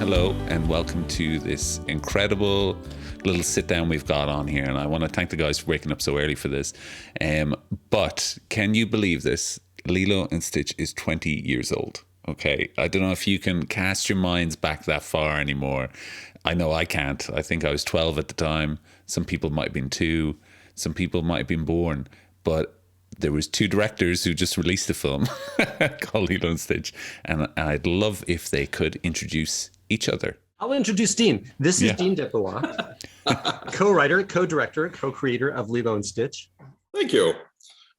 hello, and welcome to this incredible little sit down we've got on here. And I want to thank the guys for waking up so early for this. But can you believe this? Lilo and Stitch is 20 years old. Okay, I don't know if you can cast your minds back that far anymore. I know I can't. I think I was 12 at the time. Some people might have been 2. Some people might have been born. But there was 2 directors who just released a film called Lilo and Stitch. And I'd love if they could introduce each other. I'll introduce Dean. This is Dean DeBlois, co-writer, co-director, co-creator of Lilo and Stitch. Thank you.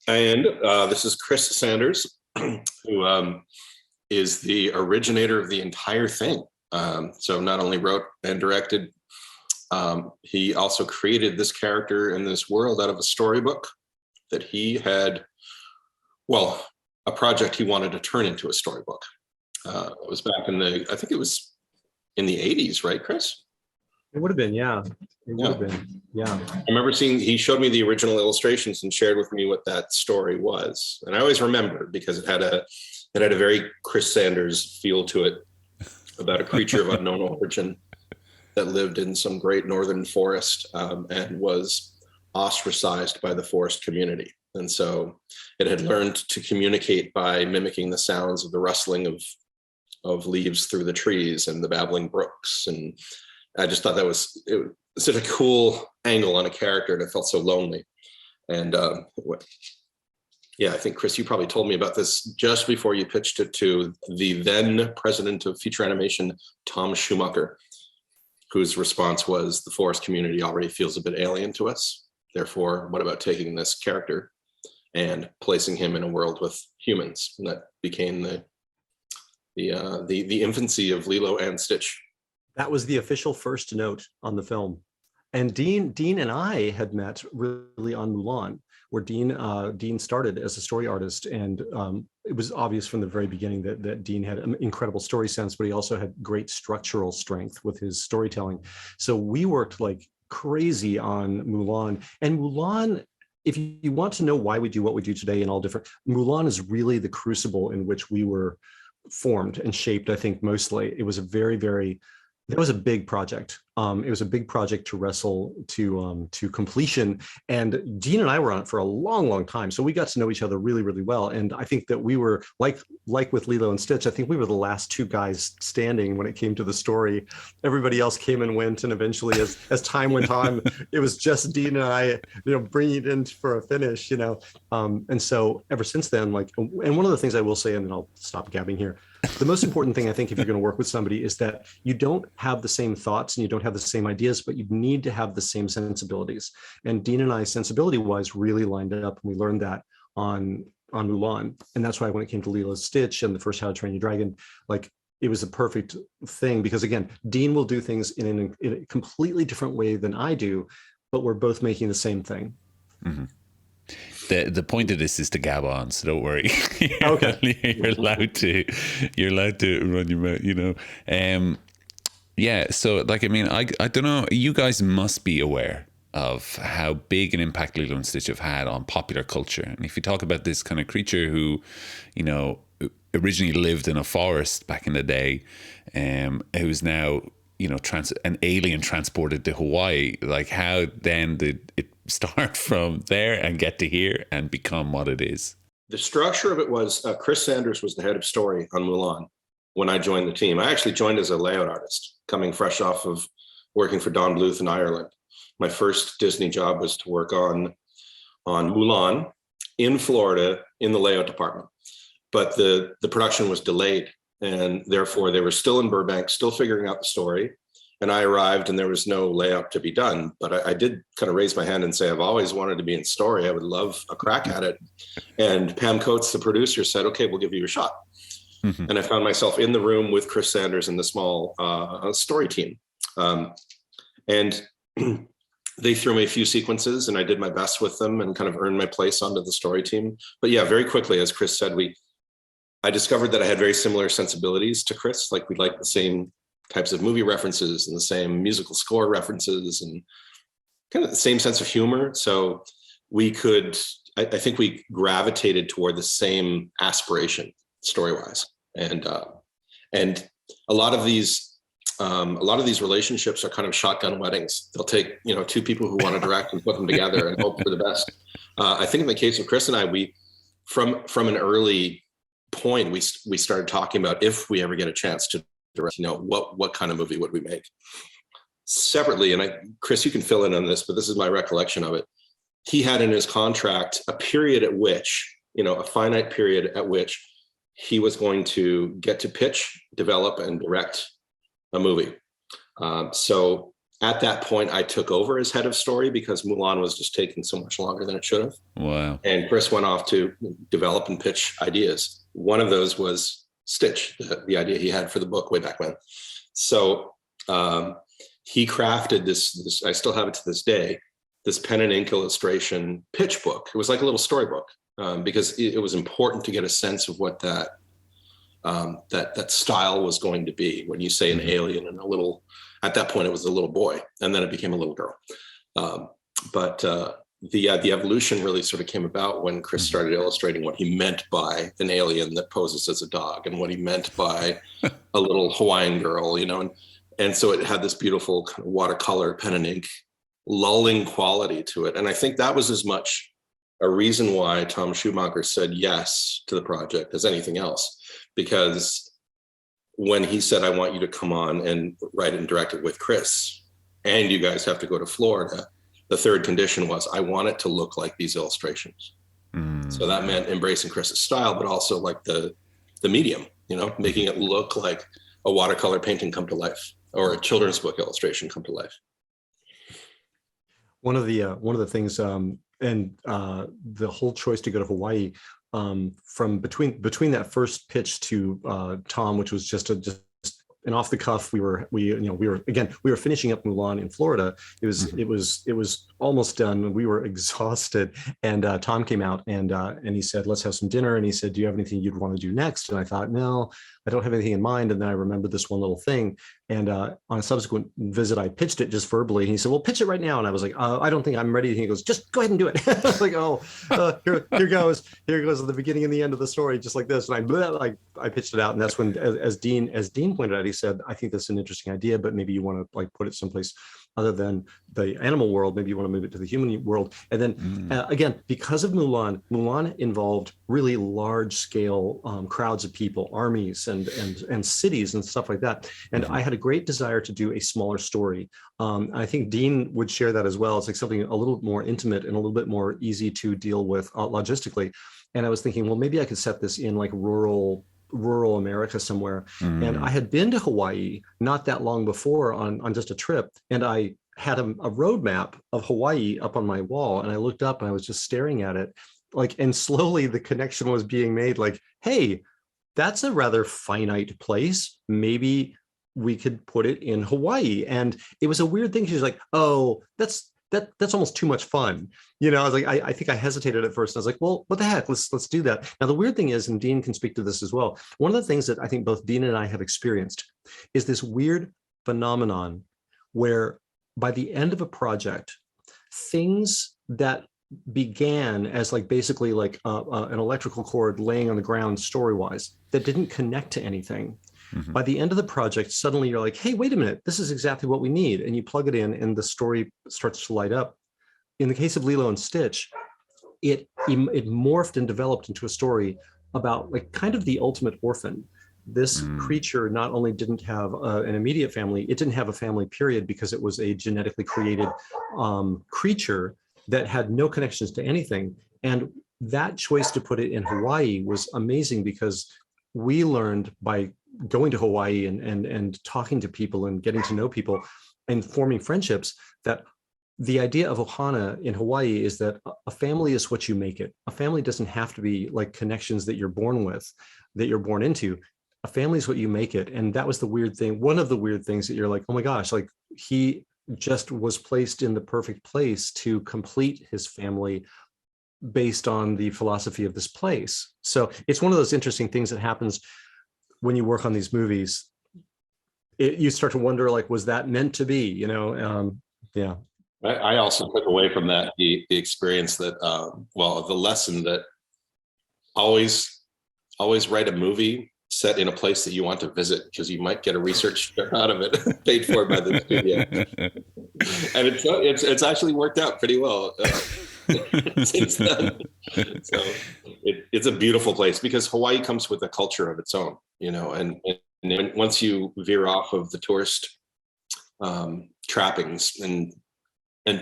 And this is Chris Sanders, who is the originator of the entire thing. So not only wrote and directed, he also created this character in this world out of a storybook that he had, well, a project he wanted to turn into a storybook. It was back in I think it was in the 80s, right, Chris? It would have been, yeah. It would have been, yeah. I remember he showed me the original illustrations and shared with me what that story was. And I always remember because it had a very Chris Sanders feel to it, about a creature of unknown origin that lived in some great northern forest and was ostracized by the forest community. And so it had learned to communicate by mimicking the sounds of the rustling of leaves through the trees and the babbling brooks. And I just thought it was such a cool angle on a character, and it felt so lonely. And yeah, I think, Chris, you probably told me about this just before you pitched it to the then president of feature animation, Tom Schumacher, whose response was, the forest community already feels a bit alien to us. Therefore, what about taking this character and placing him in a world with humans? And that became the infancy of Lilo and Stitch. That was the official first note on the film. And Dean and I had met really on Mulan, where Dean started as a story artist. And it was obvious from the very beginning that Dean had an incredible story sense, but he also had great structural strength with his storytelling. So we worked like crazy on Mulan. And Mulan, if you want to know why we do what we do today and all different, Mulan is really the crucible in which we were formed and shaped, I think, mostly. It was a that was a big project. It was a big project to wrestle to completion. And Dean and I were on it for a long, long time. So we got to know each other really, really well. And I think that we were like with Lilo and Stitch, I think we were the last 2 guys standing when it came to the story. Everybody else came and went. And eventually as time went on, it was just Dean and I, bringing it in for a finish, And so ever since then, and one of the things I will say, and then I'll stop gabbing here, the most important thing, I think, if you're going to work with somebody is that you don't have the same thoughts and you don't have the same ideas, but you need to have the same sensibilities. And Dean and I, sensibility-wise, really lined up, and we learned that on Mulan. And that's why when it came to Lilo Stitch and the first How to Train Your Dragon, it was a perfect thing, because again, Dean will do things in a completely different way than I do, but we're both making the same thing. Mm-hmm. The point of this is to gab on, so don't worry. Okay. You're allowed to run your mouth, Yeah, so I don't know, you guys must be aware of how big an impact Lilo and Stitch have had on popular culture. And if you talk about this kind of creature who, originally lived in a forest back in the day, who's now, an alien transported to Hawaii, how then did it start from there and get to here and become what it is? The structure of it was Chris Sanders was the head of story on Mulan when I joined the team. I actually joined as a layout artist, coming fresh off of working for Don Bluth in Ireland. My first Disney job was to work on Mulan in Florida in the layout department. But the production was delayed, and therefore they were still in Burbank, still figuring out the story. And I arrived and there was no layout to be done. But I did kind of raise my hand and say, I've always wanted to be in story. I would love a crack at it. And Pam Coates, the producer, said, okay, we'll give you a shot. Mm-hmm. And I found myself in the room with Chris Sanders and the small story team. And they threw me a few sequences and I did my best with them and kind of earned my place onto the story team. But yeah, very quickly, as Chris said, I discovered that I had very similar sensibilities to Chris. We liked the same types of movie references and the same musical score references and kind of the same sense of humor. So I think we gravitated toward the same aspiration story-wise. And a lot of these A lot of these relationships are kind of shotgun weddings. They'll take, two people who want to direct and put them together and hope for the best. I think in the case of Chris and I, we, from an early point, we started talking about if we ever get a chance to direct, what kind of movie would we make? Separately, and Chris, you can fill in on this, but this is my recollection of it. He had in his contract a period at which, a finite period at which he was going to get to pitch, develop, and direct a movie. So at that point, I took over as head of story because Mulan was just taking so much longer than it should have. Wow. And Chris went off to develop and pitch ideas. One of those was Stitch, the idea he had for the book way back when. So he crafted this, I still have it to this day, this pen and ink illustration pitch book. It was like a little storybook because it was important to get a sense of what that style was going to be. When you say an alien and at that point it was a little boy, and then it became a little girl. But the evolution really sort of came about when Chris started illustrating what he meant by an alien that poses as a dog, and what he meant by a little Hawaiian girl, and so it had this beautiful kind of watercolor pen and ink lulling quality to it. And I think that was as much a reason why Tom Schumacher said yes to the project as anything else, because when he said, I want you to come on and write and direct it with Chris, and you guys have to go to Florida, the third condition was, I want it to look like these illustrations. So that meant embracing Chris's style, but also like the medium, making it look like a watercolor painting come to life, or a children's book illustration come to life. One of the things, and the whole choice to go to Hawaii, from between that first pitch to Tom, which was just and off the cuff, we were finishing up Mulan in Florida. It was almost done. We were exhausted, and Tom came out and he said, let's have some dinner. And he said, do you have anything you'd want to do next? And I thought, no, I don't have anything in mind. And then I remembered this one little thing. And on a subsequent visit, I pitched it just verbally. And he said, well, pitch it right now. And I was like, I don't think I'm ready. And he goes, just go ahead and do it. I was like, here goes the beginning and the end of the story, just like this. And I pitched it out. And that's when, as Dean pointed out, he said, I think that's an interesting idea, but maybe you want to put it someplace other than the animal world. Maybe you want to move it to the human world. And then again, because of Mulan involved really large scale crowds of people, armies and cities and stuff like that. And I had a great desire to do a smaller story. I think Dean would share that as well. It's like something a little more intimate and a little bit more easy to deal with logistically. And I was thinking, well, maybe I could set this in like rural America somewhere. And I had been to Hawaii not that long before on just a trip. And I had a roadmap of Hawaii up on my wall. And I looked up and I was just staring at it. And slowly the connection was being made, like, hey, that's a rather finite place. Maybe we could put it in Hawaii. And it was a weird thing. She was like, oh, that's almost too much fun. I was like, I think I hesitated at first. I was like, well, what the heck? Let's do that. Now, the weird thing is, and Dean can speak to this as well, one of the things that I think both Dean and I have experienced is this weird phenomenon where by the end of a project, things that began as basically an electrical cord laying on the ground story-wise that didn't connect to anything. By the end of the project, suddenly you're like, hey, wait a minute, this is exactly what we need. And you plug it in and the story starts to light up. In the case of Lilo and Stitch, it morphed and developed into a story about kind of the ultimate orphan. This creature not only didn't have an immediate family, it didn't have a family period because it was a genetically created creature that had no connections to anything. And that choice to put it in Hawaii was amazing because we learned by going to Hawaii and talking to people and getting to know people and forming friendships that the idea of ohana in Hawaii is that a family is what you make it. A family doesn't have to be like connections that you're born with, that you're born into. A family is what you make it. And that was the weird thing. One of the weird things that you're like, oh my gosh, he just was placed in the perfect place to complete his family based on the philosophy of this place. So it's one of those interesting things that happens when you work on these movies. You start to wonder, was that meant to be, yeah. I also took away from that the experience that, the lesson that always write a movie set in a place that you want to visit, because you might get a research trip out of it, paid for by the studio. And it's actually worked out pretty well since then. So it's a beautiful place, because Hawaii comes with a culture of its own, and once you veer off of the tourist trappings and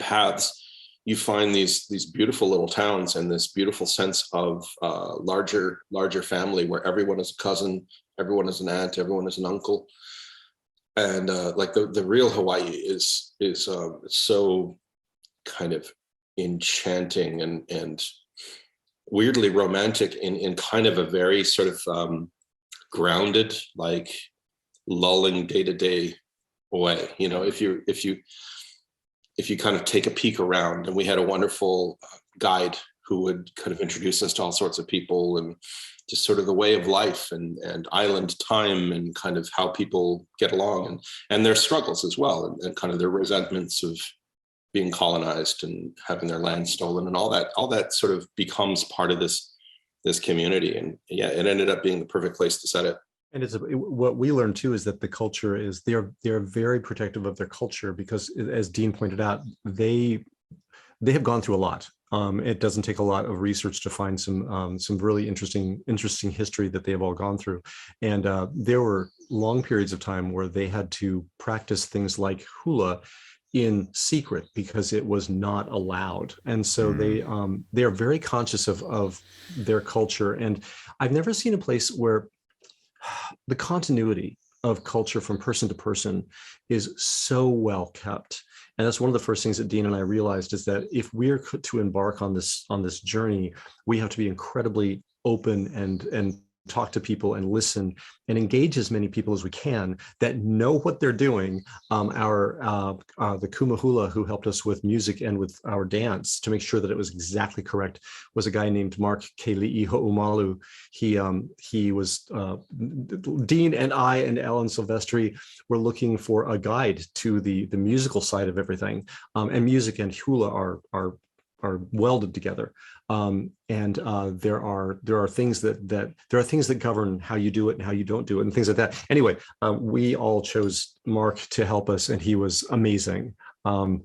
paths, you find these beautiful little towns and this beautiful sense of larger family, where everyone is a cousin, everyone is an aunt, everyone is an uncle. And like the real Hawaii is so kind of enchanting and weirdly romantic in kind of a very sort of grounded, like lulling day-to-day way. If you kind of take a peek around, and we had a wonderful guide who would kind of introduce us to all sorts of people, and just sort of the way of life and island time, and kind of how people get along, and their struggles as well, and kind of their resentments of being colonized and having their land stolen, and all that sort of becomes part of this community. And yeah, it ended up being the perfect place to set it. And what we learned too is that the culture is they're very protective of their culture, because, as Dean pointed out, they have gone through a lot. It doesn't take a lot of research to find some really interesting history that they have all gone through. And there were long periods of time where they had to practice things like hula in secret, because it was not allowed. And so they are very conscious of their culture. And I've never seen a place where the continuity of culture from person to person is so well kept. And that's one of the first things that Dean and I realized, is that if we're to embark on this journey, we have to be incredibly open and talk to people and listen and engage as many people as we can that know what they're doing. The Kumahula, who helped us with music and with our dance to make sure that it was exactly correct, was a guy named Mark Keli'i Ho'umalu. He was Dean and I and Alan Silvestri were looking for a guide to the musical side of everything, and music and hula are welded together. There are things that govern how you do it and how you don't do it, and things like that. Anyway, we all chose Mark to help us, and he was amazing. And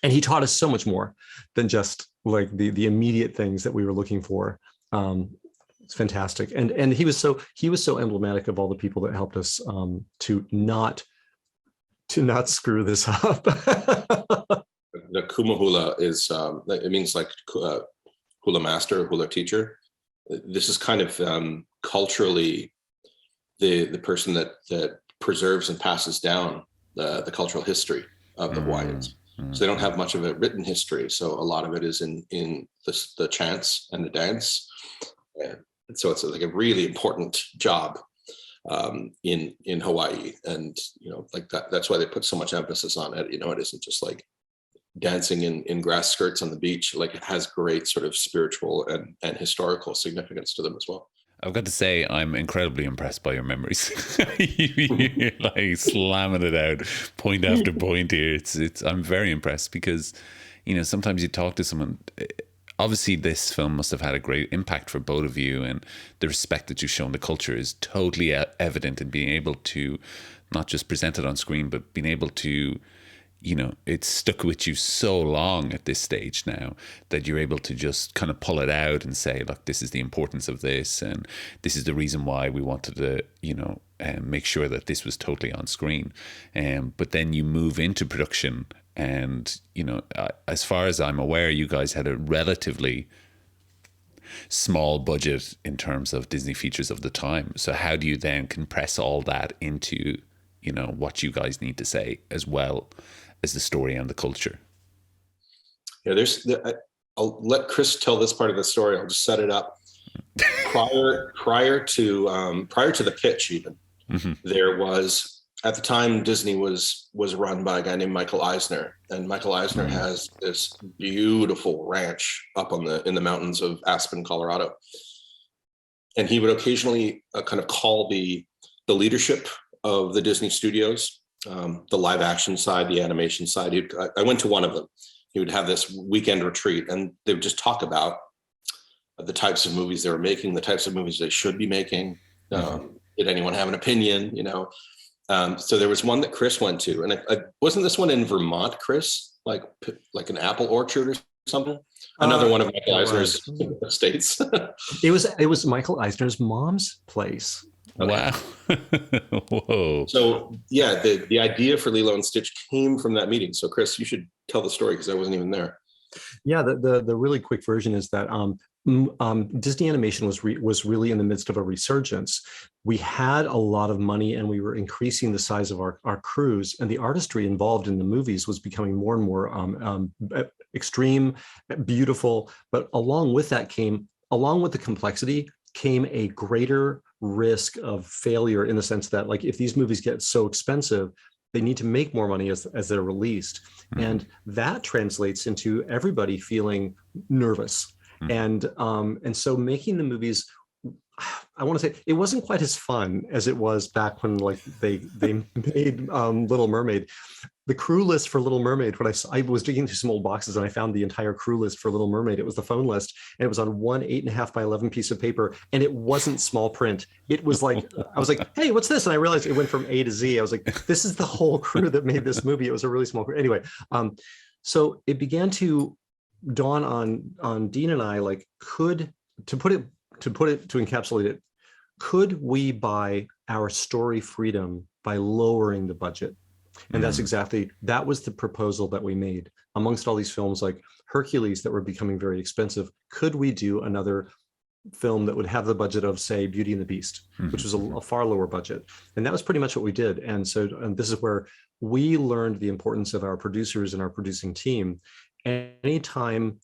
he taught us so much more than just like the immediate things that we were looking for. It's fantastic. And he was so emblematic of all the people that helped us to not screw this up. The kumahula is it means like hula master, hula teacher. This is kind of culturally the person that preserves and passes down the cultural history of the Hawaiians. So they don't have much of a written history. So a lot of it is in the chants and the dance. And so it's like a really important job in Hawaii. And, like that's why they put so much emphasis on it. It isn't just like dancing in grass skirts on the beach. Like, it has great sort of spiritual and historical significance to them as well. I've got to say, I'm incredibly impressed by your memories. You're like slamming it out, point after point here. I'm very impressed, because, sometimes you talk to someone. Obviously, this film must have had a great impact for both of you, and the respect that you've shown the culture is totally evident in being able to not just present it on screen, but being able to, it's stuck with you so long at this stage now that you're able to just kind of pull it out and say, look, this is the importance of this, and this is the reason why we wanted to, make sure that this was totally on screen. But then you move into production, and, as far as I'm aware, you guys had a relatively small budget in terms of Disney features of the time. So how do you then compress all that into, what you guys need to say, as well as the story and the culture? Yeah, I'll let Chris tell this part of the story. I'll just set it up. Prior to the pitch, even there was, at the time, Disney was run by a guy named Michael Eisner, and Michael Eisner has this beautiful ranch up in the mountains of Aspen, Colorado, and he would occasionally kind of call the leadership of the Disney studios, the live action side, the animation side. I went to one of them. He would have this weekend retreat, and they would just talk about the types of movies they were making, the types of movies they should be making, did anyone have an opinion? So there was one that Chris went to, and wasn't this one in Vermont, Chris? Like an apple orchard or something? Another one of Michael Eisner's estates. It was Michael Eisner's mom's place. Wow. Whoa. So yeah, the idea for Lilo and Stitch came from that meeting. So Chris, you should tell the story because I wasn't even there. Yeah, the really quick version is that Disney Animation was really in the midst of a resurgence. We had a lot of money and we were increasing the size of our crews, and the artistry involved in the movies was becoming more and more extreme, beautiful. But along with the complexity came a greater risk of failure, in the sense that, like, if these movies get so expensive, they need to make more money as they're released. Mm-hmm. And that translates into everybody feeling nervous. Mm-hmm. And so making the movies, I want to say, it wasn't quite as fun as it was back when, like, they made Little Mermaid. The crew list for Little Mermaid, when I was digging through some old boxes and I found the entire crew list for Little Mermaid, it was the phone list, and it was on one 8.5 by 11 piece of paper, and it wasn't small print. It was like, I was like, hey, what's this? And I realized it went from A to Z. I was like, this is the whole crew that made this movie. It was a really small crew. Anyway, so it began to dawn on Dean and I, like, to encapsulate it, could we buy our story freedom by lowering the budget? And that was the proposal that we made. Amongst all these films like Hercules that were becoming very expensive, could we do another film that would have the budget of, say, Beauty and the Beast, which was a far lower budget? And that was pretty much what we did. And this is where we learned the importance of our producers and our producing team. Anytime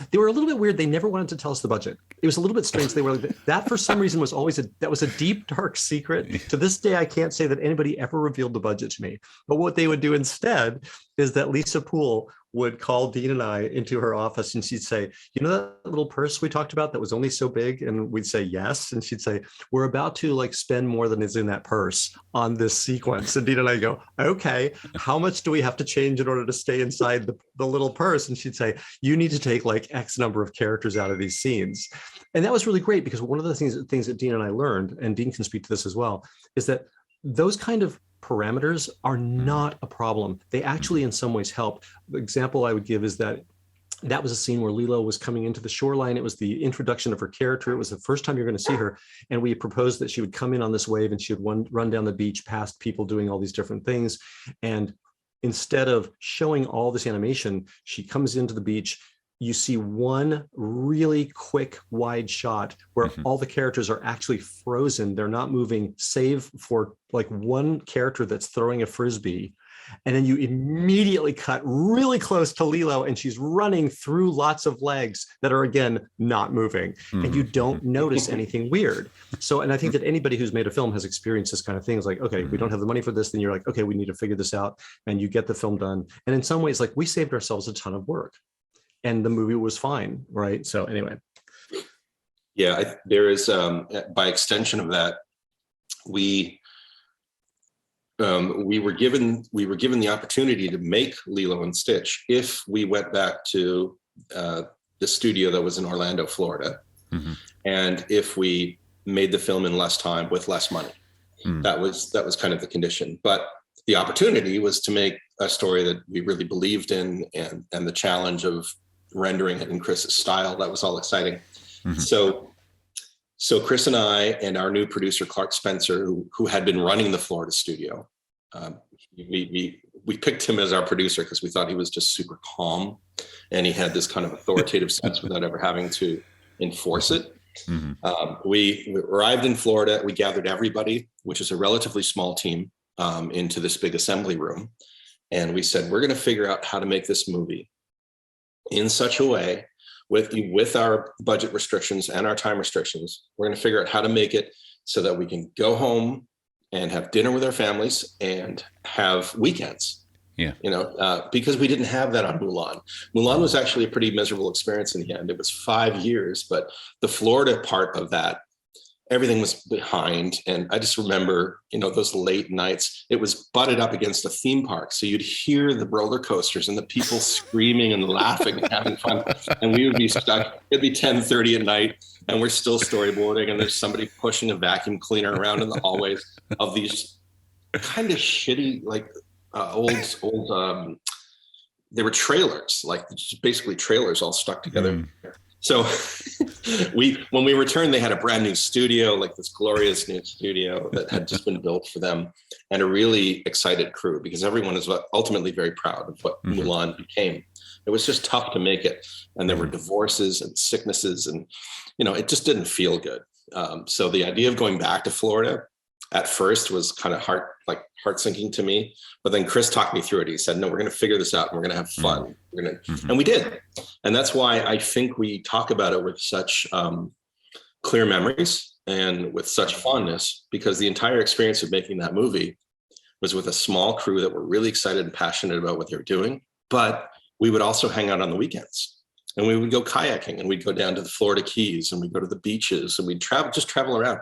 they were a little bit weird. They never wanted to tell us the budget. It was a little bit strange. They were like, that for some reason was always a deep, dark secret. To this day, I can't say that anybody ever revealed the budget to me. But what they would do instead is that Lisa Poole would call Dean and I into her office, and she'd say, you know that little purse we talked about that was only so big? And we'd say, yes. And she'd say, we're about to, like, spend more than is in that purse on this sequence. And Dean and I go, okay, how much do we have to change in order to stay inside the little purse? And she'd say, you need to take, like, X number of characters out of these scenes. And that was really great, because one of the things that Dean and I learned, and Dean can speak to this as well, is that those kind of parameters are not a problem. They actually in some ways help. The example I would give is that was a scene where Lilo was coming into the shoreline. It was the introduction of her character. It was the first time you're going to see her. And we proposed that she would come in on this wave and she would run down the beach past people doing all these different things. And instead of showing all this animation, she comes into the beach. You see one really quick wide shot where all the characters are actually frozen. They're not moving, save for, like, one character that's throwing a frisbee. And then you immediately cut really close to Lilo, and she's running through lots of legs that are, again, not moving. And you don't notice anything weird. So, and I think that anybody who's made a film has experienced this kind of thing. It's like, okay, we don't have the money for this. Then you're like, okay, we need to figure this out. And you get the film done. And in some ways, like, we saved ourselves a ton of work. And the movie was fine, right? So anyway. Yeah, there is, by extension of that, we were given the opportunity to make Lilo and Stitch if we went back to the studio that was in Orlando, Florida, and if we made the film in less time with less money. That was kind of the condition. But the opportunity was to make a story that we really believed in, and the challenge of rendering it in Chris's style. That was all exciting. So Chris and I and our new producer, Clark Spencer, who had been running the Florida studio, we picked him as our producer because we thought he was just super calm and he had this kind of authoritative sense without ever having to enforce it. We arrived in Florida. We gathered everybody, which is a relatively small team, into this big assembly room. And we said, we're going to figure out how to make this movie in such a way, with our budget restrictions and our time restrictions, we're going to figure out how to make it so that we can go home and have dinner with our families and have weekends. Yeah. Because we didn't have that on Mulan. Mulan was actually a pretty miserable experience in the end. It was 5 years, but the Florida part of that everything was behind. And I just remember, those late nights, it was butted up against a theme park. So you'd hear the roller coasters and the people screaming and laughing and having fun. And we would be stuck. It'd be 10:30 at night and we're still storyboarding. And there's somebody pushing a vacuum cleaner around in the hallways of these kind of shitty, like old, they were trailers, like just basically trailers all stuck together. So when we returned, they had a brand new studio, like this glorious new studio that had just been built for them, and a really excited crew, because everyone is ultimately very proud of what Mulan became. It was just tough to make it. And there were divorces and sicknesses, and, it just didn't feel good. So the idea of going back to Florida at first was kind of heart sinking to me. But then Chris talked me through it. He said, no, we're going to figure this out and we're going to have fun. And we did. And that's why I think we talk about it with such clear memories and with such fondness, because the entire experience of making that movie was with a small crew that were really excited and passionate about what they were doing. But we would also hang out on the weekends, and we would go kayaking, and we'd go down to the Florida Keys, and we'd go to the beaches, and we'd travel around.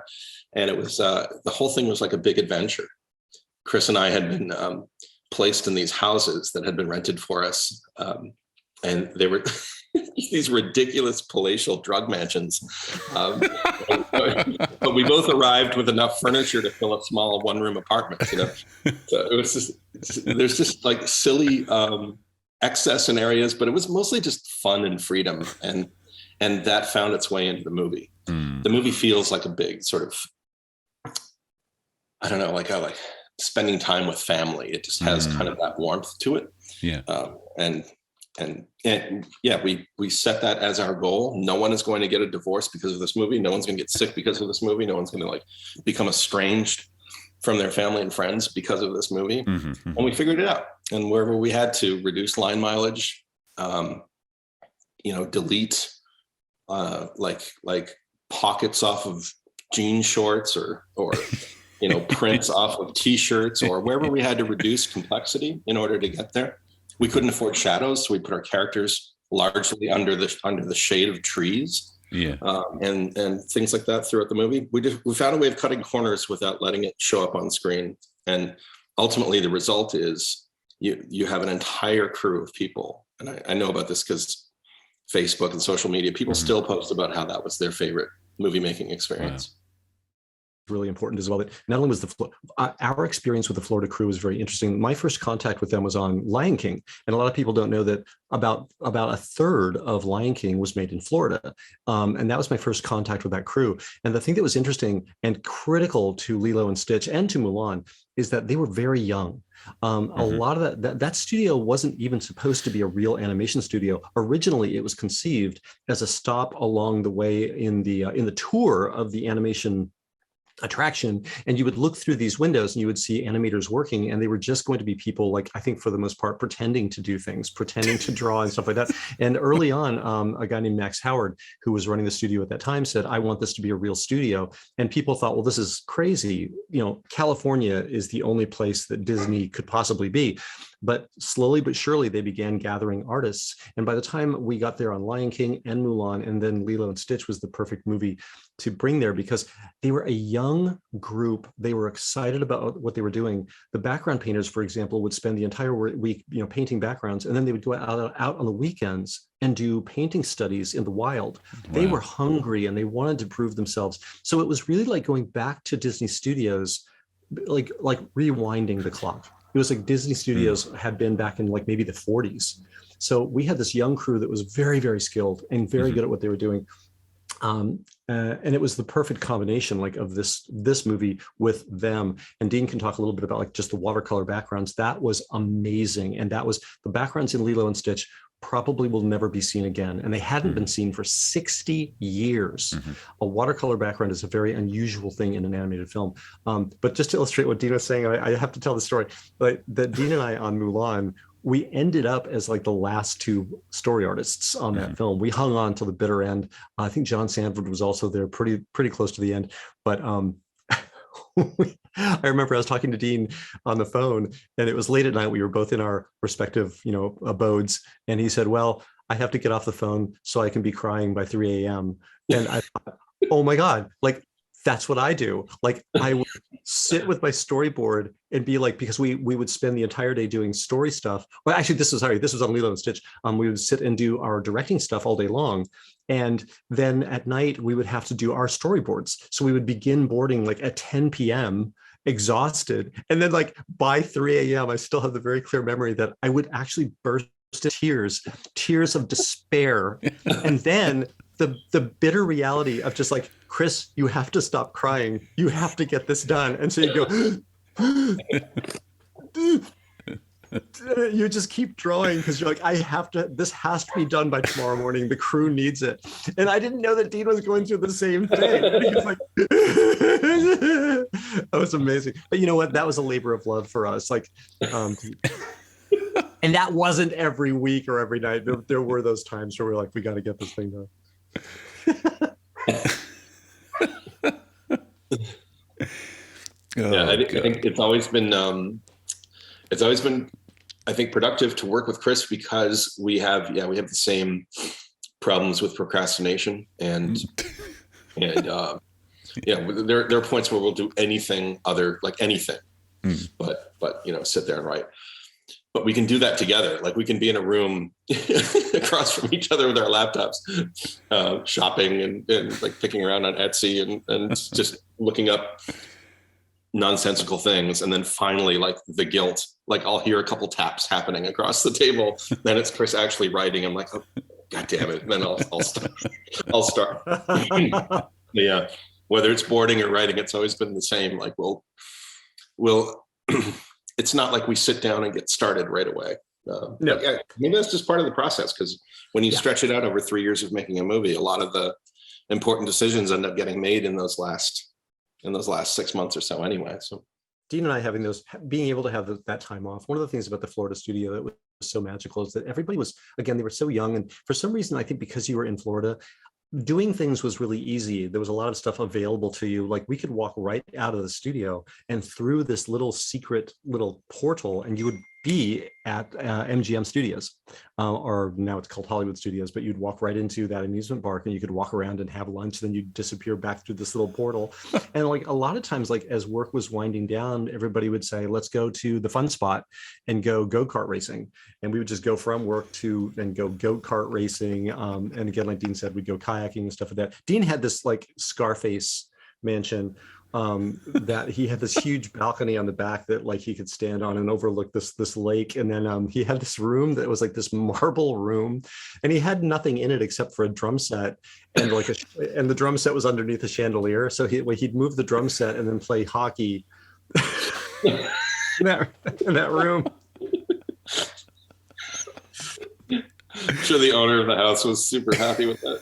And it was, the whole thing was like a big adventure. Chris and I had been placed in these houses that had been rented for us. And they were these ridiculous palatial drug mansions. But we both arrived with enough furniture to fill a small one-room apartment, So it was just, there's just like silly excess in areas, but it was mostly just fun and freedom. And that found its way into the movie. The movie feels like a big sort of, I don't know, like spending time with family. It just has kind of that warmth to it. Yeah. And yeah, we set that as our goal. No one is going to get a divorce because of this movie. No one's going to get sick because of this movie. No one's going to become estranged from their family and friends because of this movie. And we figured it out. And wherever we had to reduce line mileage, delete like pockets off of jean shorts or prints off of t-shirts, or wherever we had to reduce complexity in order to get there. We couldn't afford shadows, so we put our characters largely under the shade of trees, and things like that throughout the movie. We found a way of cutting corners without letting it show up on screen, and ultimately the result is you have an entire crew of people. And I know about this because Facebook and social media, people still post about how that was their favorite movie making experience. Wow. Really important as well. That not only was our experience with the Florida crew was very interesting. My first contact with them was on Lion King, and a lot of people don't know that about a third of Lion King was made in Florida, and that was my first contact with that crew. And the thing that was interesting and critical to Lilo and Stitch and to Mulan is that they were very young. A lot of that studio wasn't even supposed to be a real animation studio. Originally, it was conceived as a stop along the way in the tour of the animation attraction, and you would look through these windows and you would see animators working, and they were just going to be people, like, I think for the most part, pretending to do things, pretending to draw and stuff like that. And early on, a guy named Max Howard, who was running the studio at that time, said, I want this to be a real studio. And people thought, well, this is crazy. California is the only place that Disney could possibly be. But slowly but surely, they began gathering artists. And by the time we got there on Lion King and Mulan, and then Lilo and Stitch was the perfect movie to bring there, because they were a young group. They were excited about what they were doing. The background painters, for example, would spend the entire week, painting backgrounds, and then they would go out on the weekends and do painting studies in the wild. Wow. They were hungry and they wanted to prove themselves. So it was really like going back to Disney Studios, like rewinding the clock. It was like Disney Studios had been back in like maybe the 40s. So we had this young crew that was very, very skilled and very good at what they were doing. And it was the perfect combination, like, of this movie with them. And Dean can talk a little bit about like just the watercolor backgrounds. That was amazing. And that was the backgrounds in Lilo and Stitch probably will never be seen again. And they hadn't been seen for 60 years. A watercolor background is a very unusual thing in an animated film. But just to illustrate what Dean was saying, I have to tell the story. But that Dean and I on Mulan, we ended up as like the last two story artists on that film. We hung on till the bitter end. I think John Sanford was also there pretty close to the end. But I remember I was talking to Dean on the phone, and it was late at night. We were both in our respective, abodes. And he said, well, I have to get off the phone so I can be crying by 3 a.m. And I thought, oh my God, like That's what I do. Like I would sit with my storyboard and be like, because we would spend the entire day doing story stuff. Well, actually, this was on Lilo and Stitch. We would sit and do our directing stuff all day long. And then at night we would have to do our storyboards. So we would begin boarding like at 10 p.m. exhausted. And then like by 3 a.m. I still have the very clear memory that I would actually burst into tears of despair. And then the bitter reality of just like, Chris, you have to stop crying. You have to get this done. And so you go, you just keep drawing because you're like, this has to be done by tomorrow morning. The crew needs it. And I didn't know that Dean was going through the same thing. He was like, that was amazing. But you know what? That was a labor of love for us. Like, and that wasn't every week or every night. There were those times where we're like, we got to get this thing done. I think it's always been I think productive to work with Chris because we have the same problems with procrastination and there are points where we'll do anything but sit there and write. But we can do that together. Like we can be in a room across from each other with our laptops, shopping and like picking around on Etsy and just looking up nonsensical things. And then finally, like the guilt, like I'll hear a couple taps happening across the table. Then it's Chris actually writing. I'm like, oh, God damn it. And then I'll start. Yeah. Whether it's boarding or writing, it's always been the same. Like we'll it's not like we sit down and get started right away. No. Maybe that's just part of the process, because when you stretch it out over 3 years of making a movie, a lot of the important decisions end up getting made in those last 6 months or so anyway. So Dean and I being able to have that time off. One of the things about the Florida studio that was so magical is that everybody was, again, they were so young. And for some reason, I think because you were in Florida, doing things was really easy. There was a lot of stuff available to you. Like we could walk right out of the studio and through this little secret little portal, and you would be at MGM Studios, or now it's called Hollywood Studios, but you'd walk right into that amusement park and you could walk around and have lunch. Then you'd disappear back through this little portal. And like a lot of times, like as work was winding down, everybody would say, let's go to the fun spot and go-kart racing. And we would just go from work and go go-kart racing. And again, like Dean said, we'd go kayaking and stuff like that. Dean had this like Scarface mansion that he had this huge balcony on the back that like he could stand on and overlook this lake. And then he had this room that was like this marble room, and he had nothing in it except for a drum set and like and the drum set was underneath a chandelier. So he'd move the drum set and then play hockey in that room. I'm sure the owner of the house was super happy with that.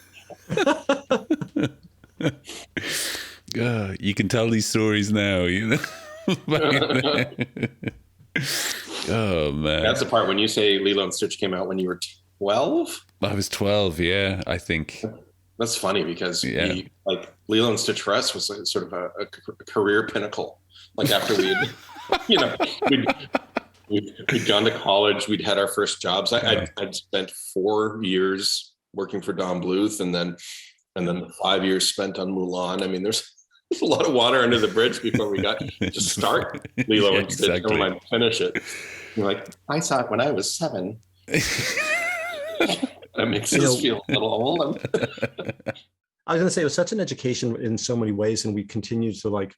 You can tell these stories now, you know. Oh man, that's the part when you say Lilo and Stitch came out when you were 12. I was 12. Yeah, I think that's funny because like Lilo and Stitch for us was like sort of a career pinnacle. Like after we'd gone to college, we'd had our first jobs. I'd spent 4 years working for Don Bluth, and then 5 years spent on Mulan. I mean, there's a lot of water under the bridge before we got to start Lilo and Stitch, and when I finish it. You're like, I saw it when I was 7. That makes us feel a little old. I was going to say it was such an education in so many ways, and we continue to like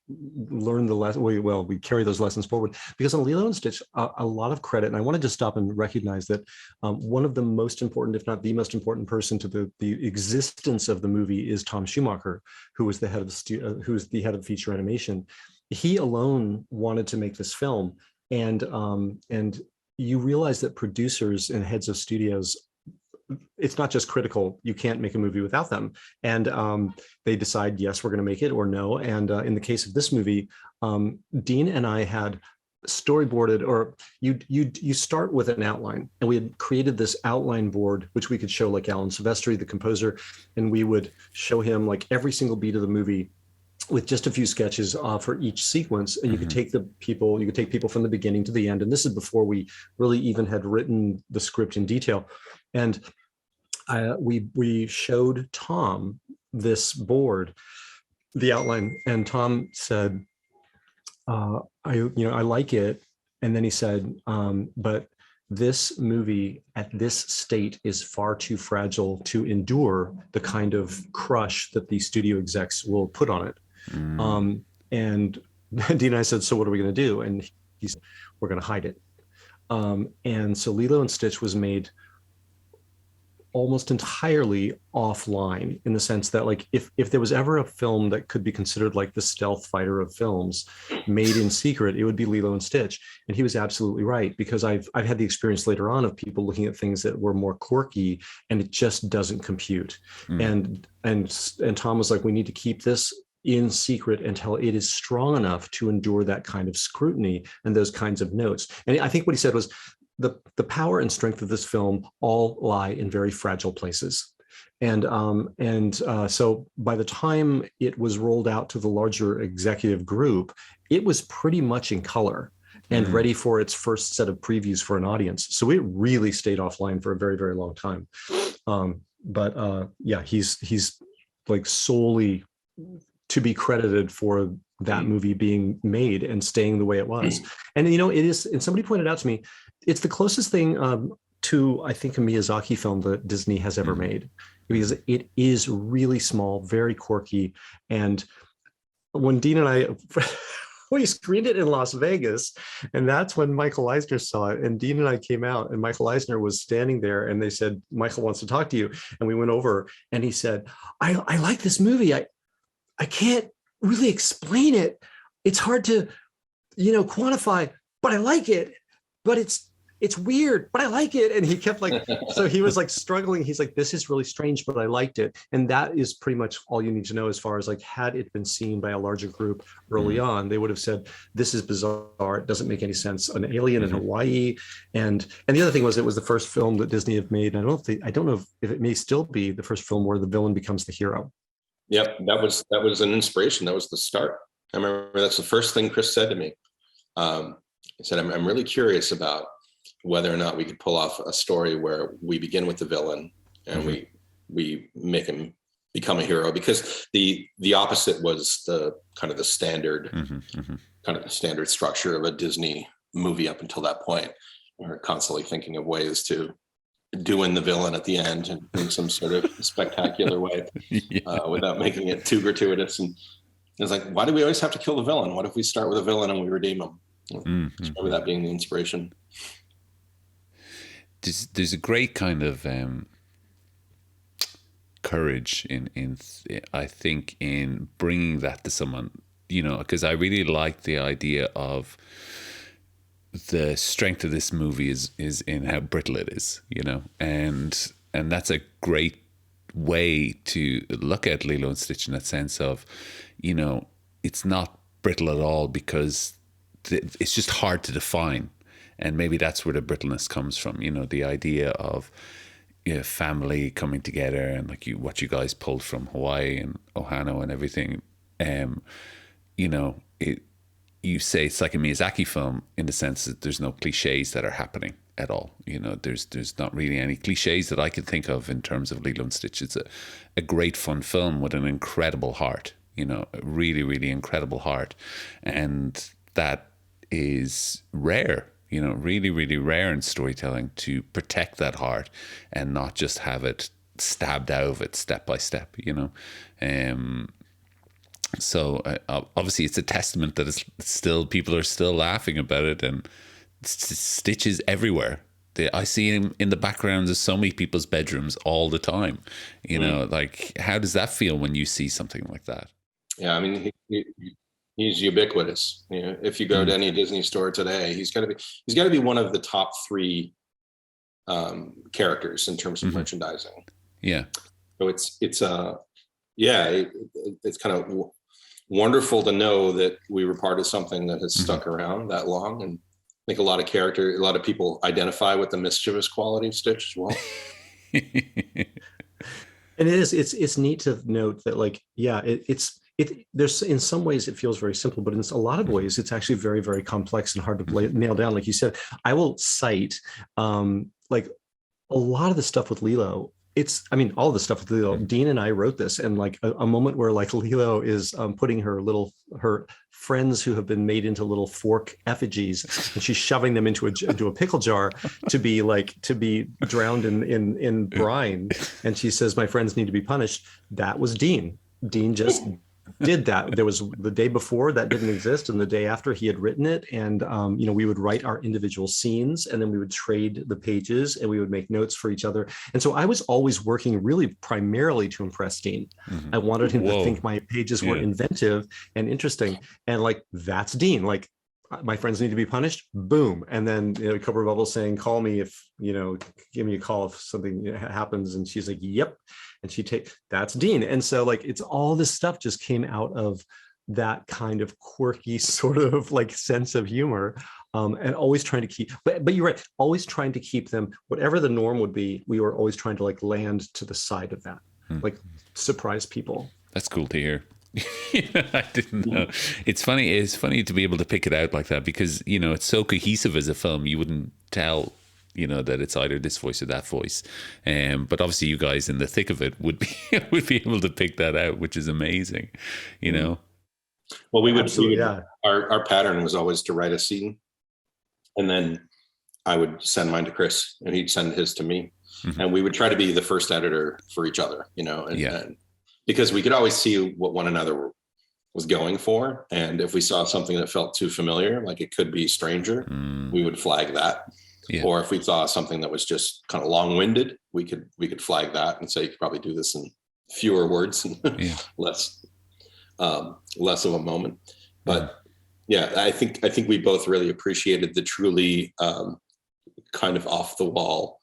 learn the lesson. We carry those lessons forward, because on Lilo and Stitch, a lot of credit. And I wanted to stop and recognize that one of the most important, if not the most important person to the existence of the movie is Tom Schumacher, who was the head of who was the head of feature animation. He alone wanted to make this film, and you realize that producers and heads of studios, it's not just critical. You can't make a movie without them. And they decide, yes, we're going to make it, or no. And in the case of this movie, Dean and I had storyboarded, or you start with an outline, and we had created this outline board, which we could show like Alan Silvestri, the composer, and we would show him like every single beat of the movie with just a few sketches for each sequence. And you could take people from the beginning to the end. And this is before we really even had written the script in detail. And we showed Tom this board, the outline, and Tom said, I like it. And then he said, but this movie at this state is far too fragile to endure the kind of crush that the studio execs will put on it. And Dean and I said, so what are we going to do? And he said, we're going to hide it. And so Lilo and Stitch was made almost entirely offline, in the sense that, like, if there was ever a film that could be considered like the stealth fighter of films made in secret, it would be Lilo and Stitch. And he was absolutely right, because I've had the experience later on of people looking at things that were more quirky, and it just doesn't compute. And Tom was like, we need to keep this in secret until it is strong enough to endure that kind of scrutiny and those kinds of notes. And I think what he said was, the power and strength of this film all lie in very fragile places. And so by the time it was rolled out to the larger executive group, it was pretty much in color and ready for its first set of previews for an audience. So it really stayed offline for a very, very long time. Yeah, he's like solely to be credited for that movie being made and staying the way it was. And, it is, and somebody pointed out to me, it's the closest thing to, I think, a Miyazaki film that Disney has ever made, because it is really small, very quirky. And when Dean and I, we screened it in Las Vegas, and that's when Michael Eisner saw it. And Dean and I came out, and Michael Eisner was standing there, and they said, Michael wants to talk to you. And we went over, and he said, I like this movie. I can't really explain it. It's hard to, quantify, but I like it. But it's weird, but I like it. And he kept so he was struggling. He's like, this is really strange, but I liked it. And that is pretty much all you need to know, as far as had it been seen by a larger group early on, they would have said, this is bizarre. It doesn't make any sense. An alien in Hawaii. And the other thing was, it was the first film that Disney had made. And I don't know if it may still be the first film where the villain becomes the hero. Yep. That was an inspiration. That was the start. I remember that's the first thing Chris said to me. He said, I'm really curious about whether or not we could pull off a story where we begin with the villain and we make him become a hero, because the opposite was the kind of the standard kind of the standard structure of a Disney movie up until that point. We're constantly thinking of ways to doing the villain at the end and in some sort of spectacular way without making it too gratuitous. And it's like, why do we always have to kill the villain? What if we start with a villain and we redeem him? It's probably that being the inspiration. There's a great kind of courage in I think in bringing that to someone, because I really like the idea of the strength of this movie is in how brittle it is, and that's a great way to look at Lilo and Stitch, in that sense of, it's not brittle at all, because it's just hard to define. And maybe that's where the brittleness comes from, the idea of family coming together, and what you guys pulled from Hawaii and Ohano and everything. You say it's like a Miyazaki film in the sense that there's no cliches that are happening at all. There's not really any cliches that I can think of in terms of Lilo and Stitch. It's a great fun film with an incredible heart, a really, really incredible heart. And that is rare, really, really rare in storytelling, to protect that heart and not just have it stabbed out of it step by step, So obviously it's a testament that it's still, people are still laughing about it, and Stitch is everywhere. I see him in the backgrounds of so many people's bedrooms all the time. How does that feel when you see something like that? Yeah, I mean, he's ubiquitous. If you go to any Disney store today, he's got to be one of the top 3 characters in terms of merchandising. Yeah. So it's kind of wonderful to know that we were part of something that has stuck around that long, and I think a lot of people identify with the mischievous quality of Stitch as well. And it's neat to note that there's, in some ways it feels very simple, but in a lot of ways it's actually very, very complex and hard to nail down. Like you said, I will cite a lot of the stuff with Lilo I mean, all the stuff with Lilo. Dean and I wrote this, and like a moment where like Lilo is putting her friends who have been made into little fork effigies, and she's shoving them into a pickle jar to be drowned in brine. And she says, "My friends need to be punished." That was Dean. Dean just did that. There was the day before that didn't exist, and the day after he had written it. And we would write our individual scenes, and then we would trade the pages, and we would make notes for each other. And so I was always working really primarily to impress Dean. I wanted him to think my pages were inventive and interesting, and like that's Dean. Like, my friends need to be punished. Boom. And then Cobra Bubble saying, "Call me if give me a call if something happens." And she's like, "Yep." And that's Dean. And so like it's all this stuff just came out of that kind of quirky sort of like sense of humor, and always trying to keep, but you're right, always trying to keep them, whatever the norm would be, we were always trying to like land to the side of that, like surprise people. That's cool to hear. I didn't know. It's funny to be able to pick it out like that, because it's so cohesive as a film. You wouldn't tell that it's either this voice or that voice, but obviously you guys in the thick of it would be able to pick that out, which is amazing. Well, we would our pattern was always to write a scene, and then I would send mine to Chris, and he'd send his to me, and we would try to be the first editor for each other, and because we could always see what one another was going for. And if we saw something that felt too familiar, like it could be stranger, we would flag that. Yeah. Or if we saw something that was just kind of long-winded, we could flag that and say, you could probably do this in fewer words and less of a moment. But I think we both really appreciated the truly kind of off the wall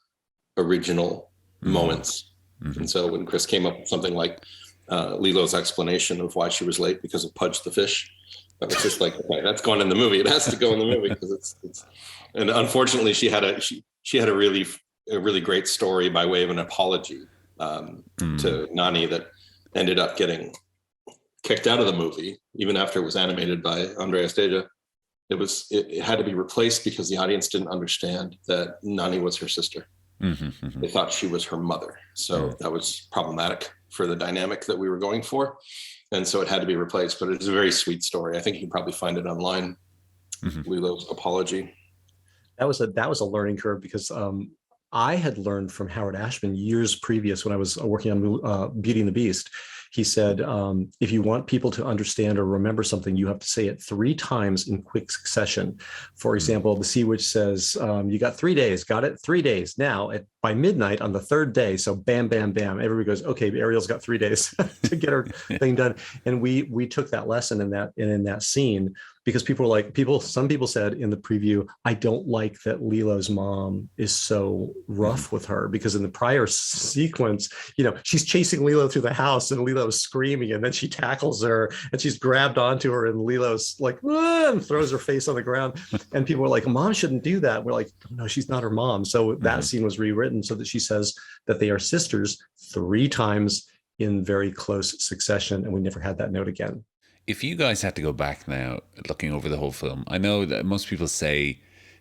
original moments. And so when Chris came up with something like Lilo's explanation of why she was late because of Pudge the fish, that was just like, okay, that's going in the movie. It has to go in the movie because it's. And unfortunately, she had a really great story by way of an apology to Nani that ended up getting kicked out of the movie even after it was animated by Andreas Deja. It had to be replaced because the audience didn't understand that Nani was her sister. They thought she was her mother, so that was problematic for the dynamic that we were going for, and so it had to be replaced. But it's a very sweet story. I think you can probably find it online. Lilo's apology. That was a learning curve, because I had learned from Howard Ashman years previous when I was working on Beauty and the Beast. He said, if you want people to understand or remember something, you have to say it 3 times in quick succession. For example, the Sea Witch says, you got 3 days, got it? 3 days. Now, by midnight on the 3rd day, so bam, bam, bam, everybody goes, okay, Ariel's got 3 days to get her thing done. And we took that lesson in that scene, because some people said in the preview, I don't like that Lilo's mom is so rough with her, because in the prior sequence, she's chasing Lilo through the house and Lilo's screaming, and then she tackles her and she's grabbed onto her and Lilo's like, and throws her face on the ground. And people were like, Mom shouldn't do that. We're like, no, she's not her mom. So that scene was rewritten so that she says that they are sisters 3 times in very close succession. And we never had that note again. If you guys had to go back now, looking over the whole film, I know that most people say,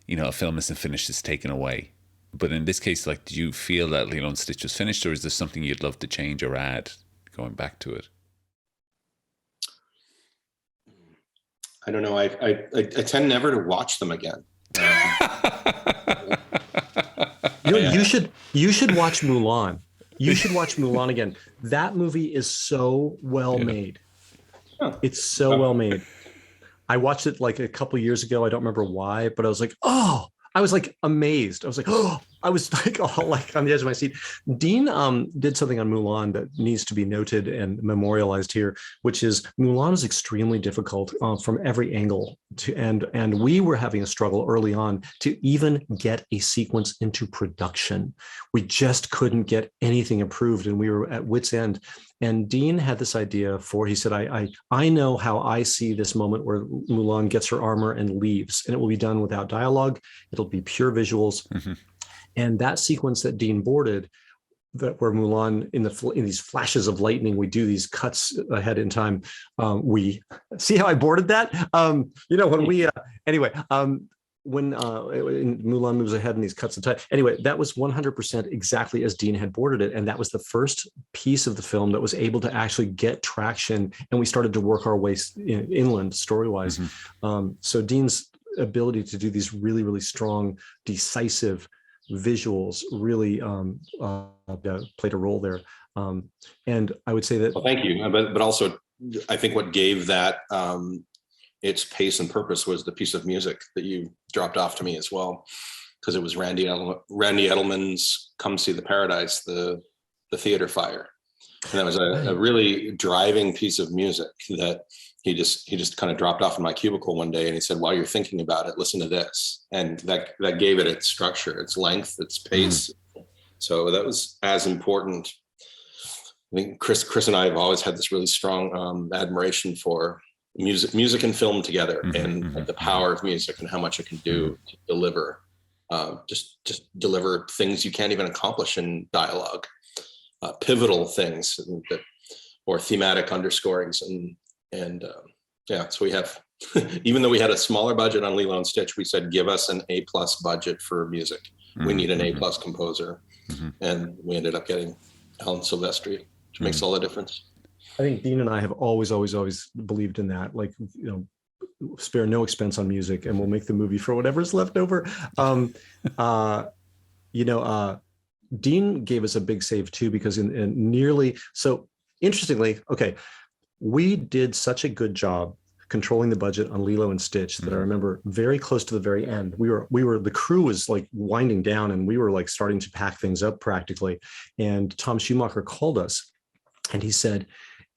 a film isn't finished, it's taken away. But in this case, like, do you feel that Lilo and Stitch was finished, or is there something you'd love to change or add going back to it? I don't know. I tend never to watch them again. You should watch Mulan. You should watch Mulan again. That movie is so well made. It's so well made. I watched it like a couple years ago. I don't remember why, but I was like, I was like amazed. I was like, I was like all like on the edge of my seat. Dean did something on Mulan that needs to be noted and memorialized here, which is Mulan is extremely difficult from every angle and we were having a struggle early on to even get a sequence into production. We just couldn't get anything approved, and we were at wit's end. And Dean had this idea he said, I know how I see this moment where Mulan gets her armor and leaves, and it will be done without dialogue. It'll be pure visuals. And that sequence that Dean boarded, where Mulan in these flashes of lightning, we do these cuts ahead in time. We see how I boarded that. when Mulan moves ahead and these cuts and ties. Anyway, that was 100% exactly as Dean had boarded it. And that was the first piece of the film that was able to actually get traction. And we started to work our way inland story-wise. So Dean's ability to do these really, really strong, decisive visuals really played a role there. And I would say that. Well, thank you. But also, I think what gave that its pace and purpose was the piece of music that you dropped off to me as well, because it was Randy Edelman's "Come See the Paradise," the theater fire, and that was a really driving piece of music that he just kind of dropped off in my cubicle one day, and he said, "While you're thinking about it, listen to this," and that gave it its structure, its length, its pace. So that was as important. I think Chris and I have always had this really strong admiration for music and film together, and the power of music and how much it can do to deliver, just deliver things you can't even accomplish in dialogue, pivotal things or thematic underscorings. And so we have, even though we had a smaller budget on Lilo and Stitch, we said, give us an A+ budget for music. We need an A+ composer. And we ended up getting Alan Silvestri, which makes all the difference. I think Dean and I have always believed in that, like, spare no expense on music, and we'll make the movie for whatever's left over. Dean gave us a big save too, because interestingly, we did such a good job controlling the budget on Lilo and Stitch that I remember very close to the very end, the crew was like winding down, and we were like starting to pack things up practically. And Tom Schumacher called us and he said,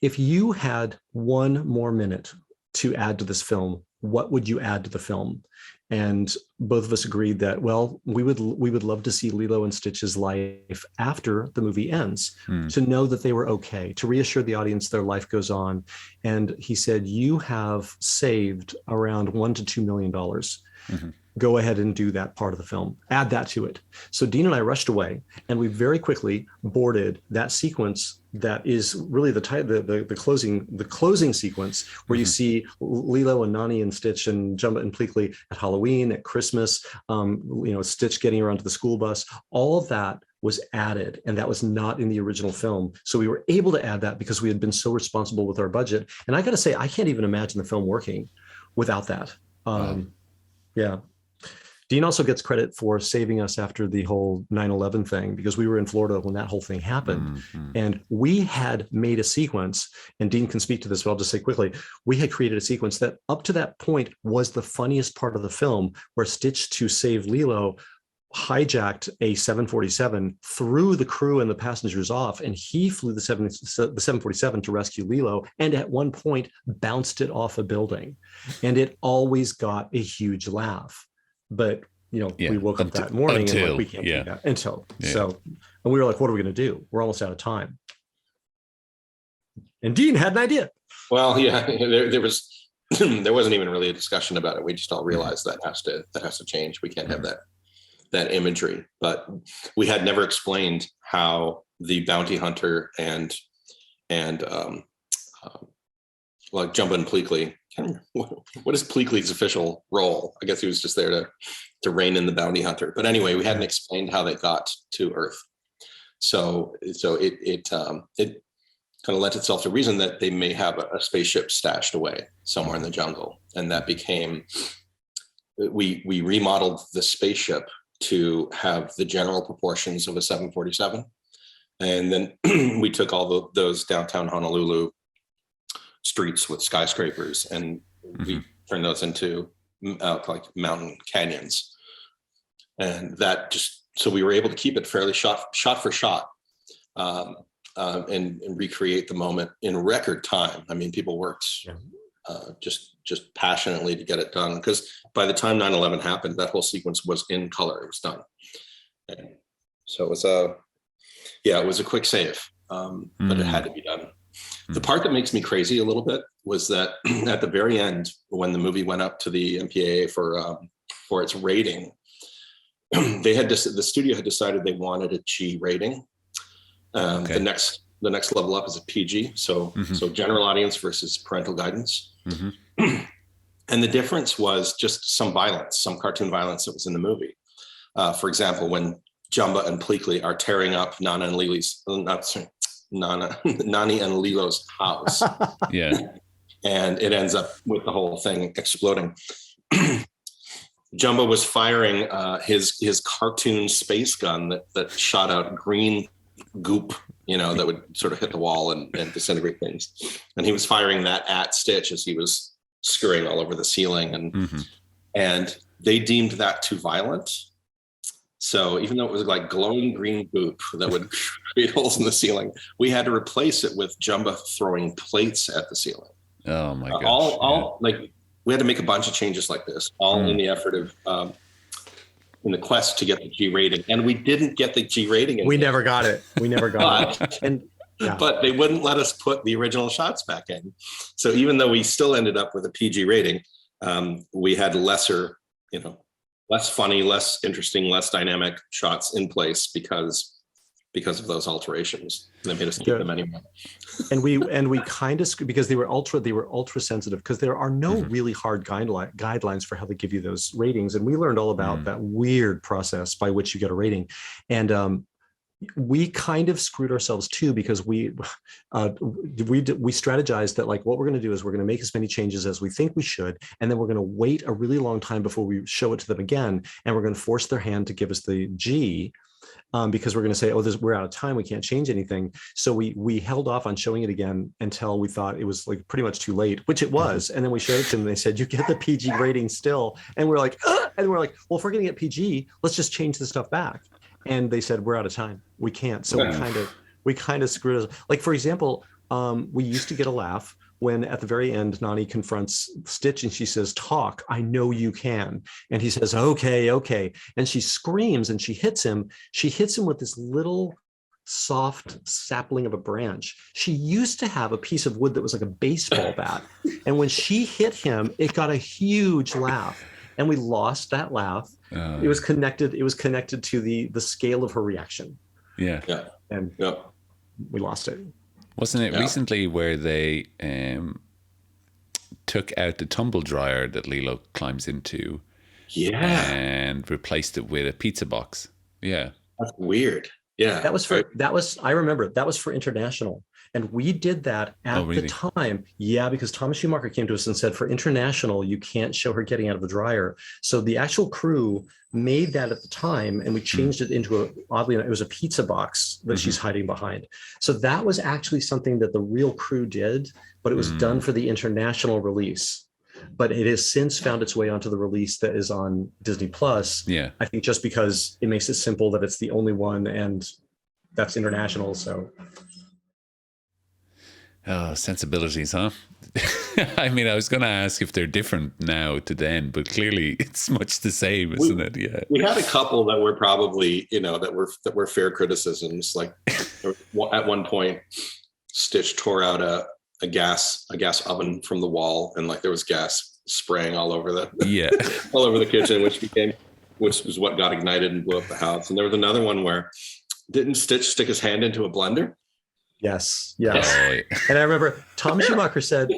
if you had one more minute to add to this film, what would you add to the film? And both of us agreed that, well, we would love to see Lilo and Stitch's life after the movie ends, to know that they were okay, to reassure the audience their life goes on. And he said, you have saved around $1 to $2 million. Go ahead and do that part of the film, add that to it. So Dean and I rushed away, and we very quickly boarded that sequence that is really the closing sequence, where you see Lilo and Nani and Stitch and Jumba and Pleakley at Halloween, at Christmas, Stitch getting around to the school bus. All of that was added, and that was not in the original film. So we were able to add that because we had been so responsible with our budget. And I got to say, I can't even imagine the film working without that. Yeah. Dean also gets credit for saving us after the whole 9/11 thing, because we were in Florida when that whole thing happened. And we had made a sequence, and Dean can speak to this, but I'll just say quickly, we had created a sequence that up to that point was the funniest part of the film, where Stitch, to save Lilo, hijacked a 747, threw the crew and the passengers off, and he flew the 747 to rescue Lilo, and at one point bounced it off a building. And it always got a huge laugh. But we woke up that morning and like, we can't do that So, and we were like, what are we going to do? We're almost out of time. And Dean had an idea. Well, there wasn't even really a discussion about it. We just all realized that has to change. We can't have that imagery. But we had never explained how the bounty hunter and like Jumba and Pleakley. What is Pleakley's official role? I guess he was just there to rein in the bounty hunter. But anyway, we hadn't explained how they got to Earth. So it kind of lent itself to reason that they may have a spaceship stashed away somewhere in the jungle, and that became. We remodeled the spaceship to have the general proportions of a 747, and then we took all those downtown Honolulu streets with skyscrapers, and we turned those into like mountain canyons, and that so we were able to keep it fairly shot for shot, and recreate the moment in record time. I mean, people worked just passionately to get it done, because by the time 9/11 happened, that whole sequence was in color. It was done, and so it was a quick save, but it had to be done. The part that makes me crazy a little bit was that at the very end, when the movie went up to the MPAA for its rating, the studio had decided they wanted a G rating. The next level up is a PG, so general audience versus parental guidance. And the difference was just some violence, some cartoon violence that was in the movie. For example, when Jumba and Pleakley are tearing up Nani and Lilo's house. Yeah. And it ends up with the whole thing exploding. Jumbo was firing his cartoon space gun that shot out green goop, that would sort of hit the wall and disintegrate things. And he was firing that at Stitch as he was scurrying all over the ceiling. And they deemed that too violent. So even though it was like glowing green goop that would create holes in the ceiling, we had to replace it with Jumba throwing plates at the ceiling. Oh my gosh. We had to make a bunch of changes like this, all in the effort of in the quest to get the G rating, and we didn't get the G rating. We never got it. But they wouldn't let us put the original shots back in. So even though we still ended up with a PG rating, we had lesser, less funny, less interesting, less dynamic shots in place because of those alterations. They made us keep them anyway. And we kind of, because they were ultra sensitive, because there are no really hard guidelines for how they give you those ratings. And we learned all about that weird process by which you get a rating. And we kind of screwed ourselves too, because we strategized that, like, what we're going to do is we're going to make as many changes as we think we should, and then we're going to wait a really long time before we show it to them again, and we're going to force their hand to give us the G. Because we're going to say, we're out of time, we can't change anything. So we held off on showing it again until we thought it was like pretty much too late, which it was. And then we showed it to them and they said, you get the PG rating still. And we're like, well, if we're going to get PG, let's just change the stuff back. And they said, we're out of time, we can't. So we kind of screwed us. Like, for example, we used to get a laugh when at the very end, Nani confronts Stitch and she says, talk, I know you can. And he says, okay. And she screams and she hits him. She hits him with this little soft sapling of a branch. She used to have a piece of wood that was like a baseball bat. And when she hit him, it got a huge laugh. And we lost that laugh. It was connected to the scale of her reaction. Yeah. And we lost it. Wasn't it recently where they took out the tumble dryer that Lilo climbs into? Yeah. And replaced it with a pizza box. Yeah. That's weird. Yeah. I remember that was for International. And we did that at the time. Yeah, because Thomas Schumacher came to us and said, for International, you can't show her getting out of the dryer. So the actual crew made that at the time, and we changed it into it was a pizza box that she's hiding behind. So that was actually something that the real crew did, but it was done for the International release. But it has since found its way onto the release that is on Disney Plus. Yeah. I think just because it makes it simple that it's the only one, and that's International. So. Oh, sensibilities, huh? I mean, I was going to ask if they're different now to then, but clearly it's much the same, isn't it? Yeah. We had a couple that were probably, that were fair criticisms. Like at one point, Stitch tore out a gas oven from the wall, and like there was gas spraying all over all over the kitchen, which was what got ignited and blew up the house. And there was another one where didn't Stitch stick his hand into a blender? Yes. Oh, yeah. And I remember Tom Schumacher said,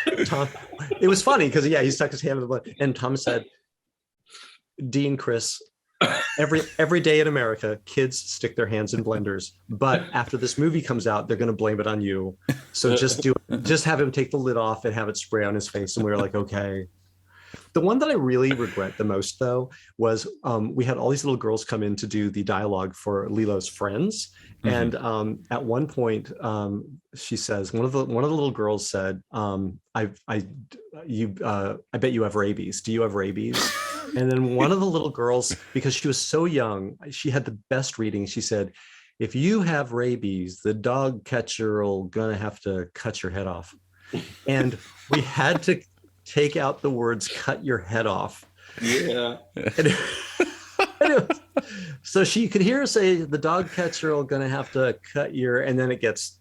it was funny because he stuck his hand in the blood, and Tom said, Dean, Chris, every day in America, kids stick their hands in blenders, but after this movie comes out, they're going to blame it on you. So just have him take the lid off and have it spray on his face. And we were like, okay. The one that I really regret the most, though, was we had all these little girls come in to do the dialogue for Lilo's friends, and at one point, she says, one of the little girls said, "I bet you have rabies. Do you have rabies?" And then one of the little girls, because she was so young, she had the best reading. She said, "If you have rabies, the dog catcher will gonna have to cut your head off," and we had to take out the words "cut your head off." Yeah. So she could hear her say, "The dog catcher will gonna have to cut your," and then it gets.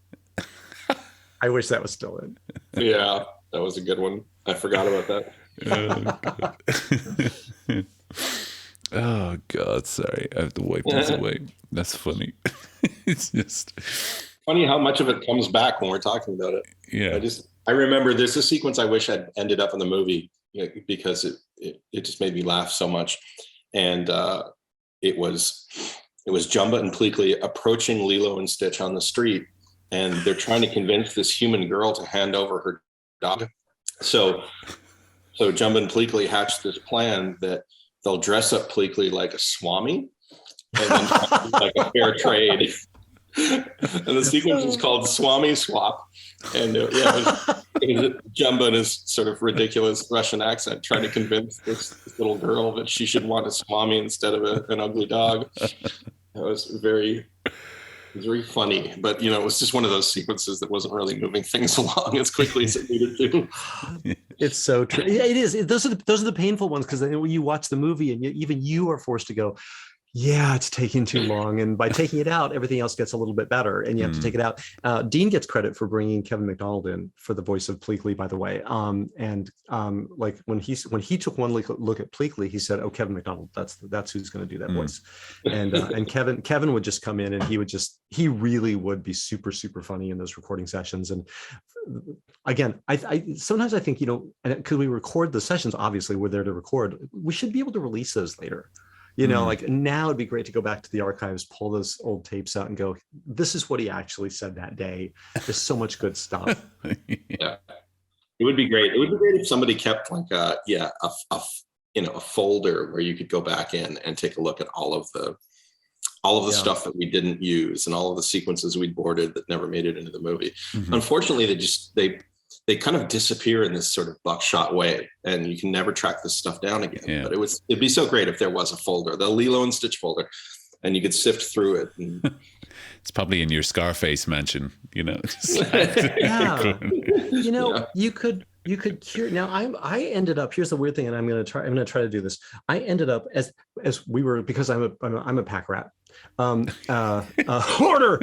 I wish that was still in. Yeah, that was a good one. I forgot about that. Oh God, sorry. I have to wipe this away. That's funny. It's just funny how much of it comes back when we're talking about it. Yeah. I remember there's a sequence I wish had ended up in the movie, because it just made me laugh so much. And it was Jumba and Pleakley approaching Lilo and Stitch on the street, and they're trying to convince this human girl to hand over her dog. So Jumba and Pleakley hatched this plan that they'll dress up Pleakley like a swami and then like a fair trade. And the sequence is called Swami Swap. And it was Jumba in his sort of ridiculous Russian accent trying to convince this little girl that she should want a swami instead of an ugly dog. It was very funny, but it was just one of those sequences that wasn't really moving things along as quickly as it needed to. It's so true. It is. Those are the painful ones, because when you watch the movie and even you are forced to go, yeah, it's taking too long. And by taking it out, everything else gets a little bit better, and you have to take it out. Dean gets credit for bringing Kevin McDonald in for the voice of Pleakley, by the way. Like when he took one look at Pleakley, he said, "Oh, Kevin McDonald, that's who's going to do that voice." And Kevin would just come in, and he really would be super, super funny in those recording sessions. And again, I sometimes I think, because we record the sessions, obviously we're there to record, we should be able to release those later. Like now it'd be great to go back to the archives, pull those old tapes out and go, this is what he actually said that day. There's so much good stuff. Yeah, it would be great. It would be great if somebody kept like a folder where you could go back in and take a look at all of the stuff that we didn't use and all of the sequences we'd boarded that never made it into the movie. Unfortunately, they kind of disappear in this sort of buckshot way, and you can never track this stuff down again. Yeah. But it'd be so great if there was a folder, the Lilo and Stitch folder, and you could sift through it. And it's probably in your Scarface mansion, You could cure. Now I ended up, here's the weird thing, and I'm going to try to do this. I ended up as we were, because I'm a pack rat, hoarder.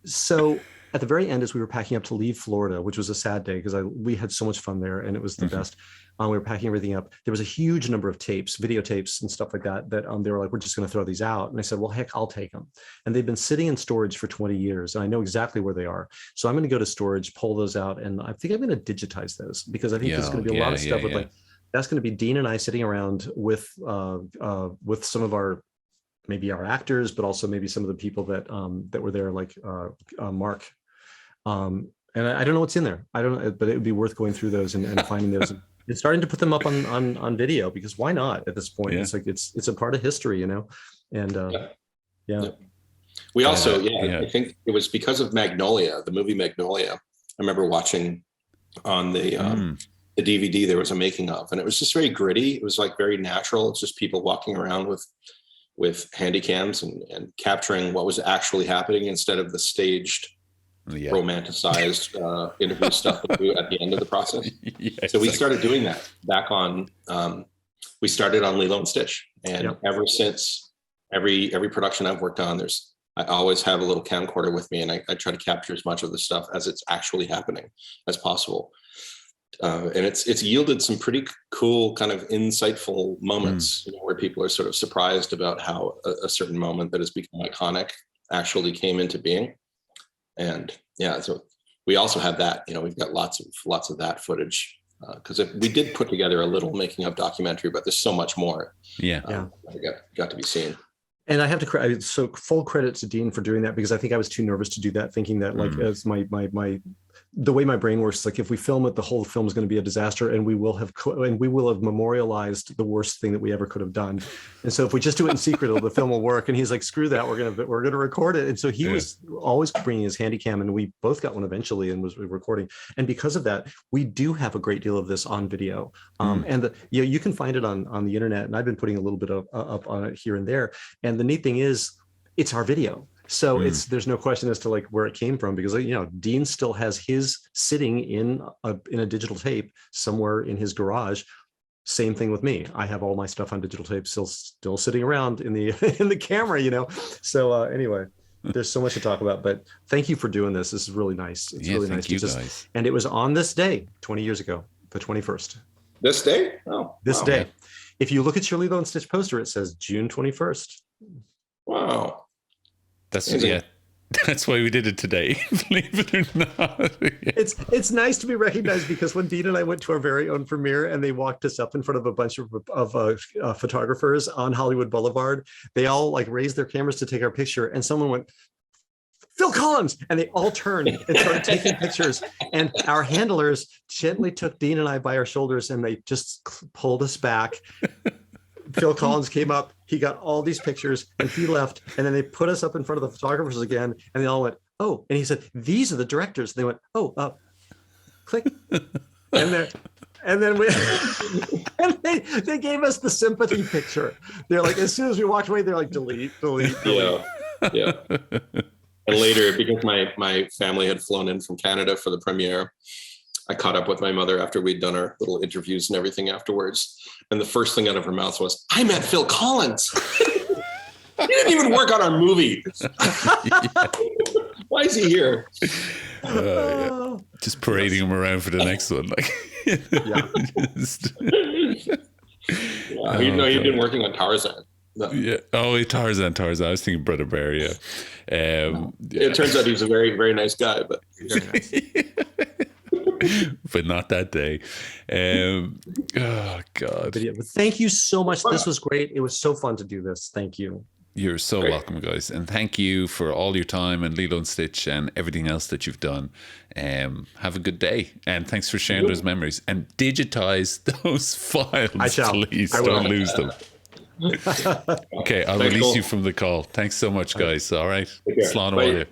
So at the very end, as we were packing up to leave Florida, which was a sad day because we had so much fun there and it was the best. We were packing everything up. There was a huge number of tapes, videotapes and stuff like that they were like, we're just going to throw these out. And I said, well, heck, I'll take them. And they've been sitting in storage for 20 years. And I know exactly where they are. So I'm going to go to storage, pull those out. And I think I'm going to digitize those, because I think there's going to be a lot of stuff with like, that's going to be Dean and I sitting around with some of our, maybe our actors, but also maybe some of the people that were there, like Mark. And I don't know what's in there. I don't know, but it would be worth going through those and finding those and starting to put them up on video, because why not at this point? It's like, it's a part of history, and we also, I think it was because of Magnolia, the movie Magnolia. I remember watching on the DVD, there was a making of, and it was just very gritty. It was like very natural. It's just people walking around with handy cams and capturing what was actually happening instead of the staged, romanticized interview stuff that we do at the end of the process. So we started doing that back on. We started on Lilo and Stitch, and ever since, every production I've worked on, I always have a little camcorder with me, and I try to capture as much of the stuff as it's actually happening as possible. And it's yielded some pretty cool, kind of insightful moments, where people are sort of surprised about how a certain moment that has become iconic actually came into being. And so we also have that. We've got lots of that footage, because we did put together a little making of documentary, but there's so much more. That got to be seen. And I have to so full credit to Dean for doing that, because I think I was too nervous to do that, thinking that like as the way my brain works, like if we film it, the whole film is going to be a disaster, and we will have memorialized the worst thing that we ever could have done. And so if we just do it in secret, the film will work. And he's like, screw that, we're gonna record it. And so he was always bringing his handy cam, and we both got one eventually and was recording. And because of that, we do have a great deal of this on video. And you can find it on the internet, and I've been putting a little bit up on it here and there. And the neat thing is, it's our video. So there's no question as to like where it came from, because Dean still has his sitting in a digital tape somewhere in his garage. Same thing with me. I have all my stuff on digital tape still sitting around in the camera, So anyway, there's so much to talk about. But thank you for doing this. This is really nice. It's really nice to guys. And it was on this day 20 years ago, the 21st. This day? Oh, this day. If you look at your Lilo and Stitch poster, it says June 21st. Wow. That's That's why we did it today, believe it or not. It's nice to be recognized, because when Dean and I went to our very own premiere and they walked us up in front of a bunch of photographers on Hollywood Boulevard, they all like raised their cameras to take our picture, and someone went, "Phil Collins," and they all turned and started taking pictures. And our handlers gently took Dean and I by our shoulders and they just pulled us back. Phil Collins came up, he got all these pictures, and he left. And then they put us up in front of the photographers again, and they all went, "Oh," and he said, "These are the directors." And they went, "Oh, click." And then we and they gave us the sympathy picture. They're like, as soon as we walked away, they're like, delete. Yeah. And later, because my family had flown in from Canada for the premiere, I caught up with my mother after we'd done our little interviews and everything afterwards. And the first thing out of her mouth was, "I met Phil Collins." He didn't even work on our movie. Why is he here? Yeah. Just parading him around for the next one. Like, He'd been working on Tarzan. No. Yeah. Oh, Tarzan. I was thinking Brother Bear. Yeah. It turns out he was a very, very nice guy, but Very nice. But not that day. Oh God. But thank you so much. This was great. It was so fun to do this. Thank you. You're so welcome, guys. And thank you for all your time and Lilo and Stitch and everything else that you've done. Have a good day. And thanks for sharing those memories. And digitize those files. I shall. Please I don't will. lose them. Okay, I'll release you from the call. Thanks so much, guys. All right. Take care. Slán Bye. away.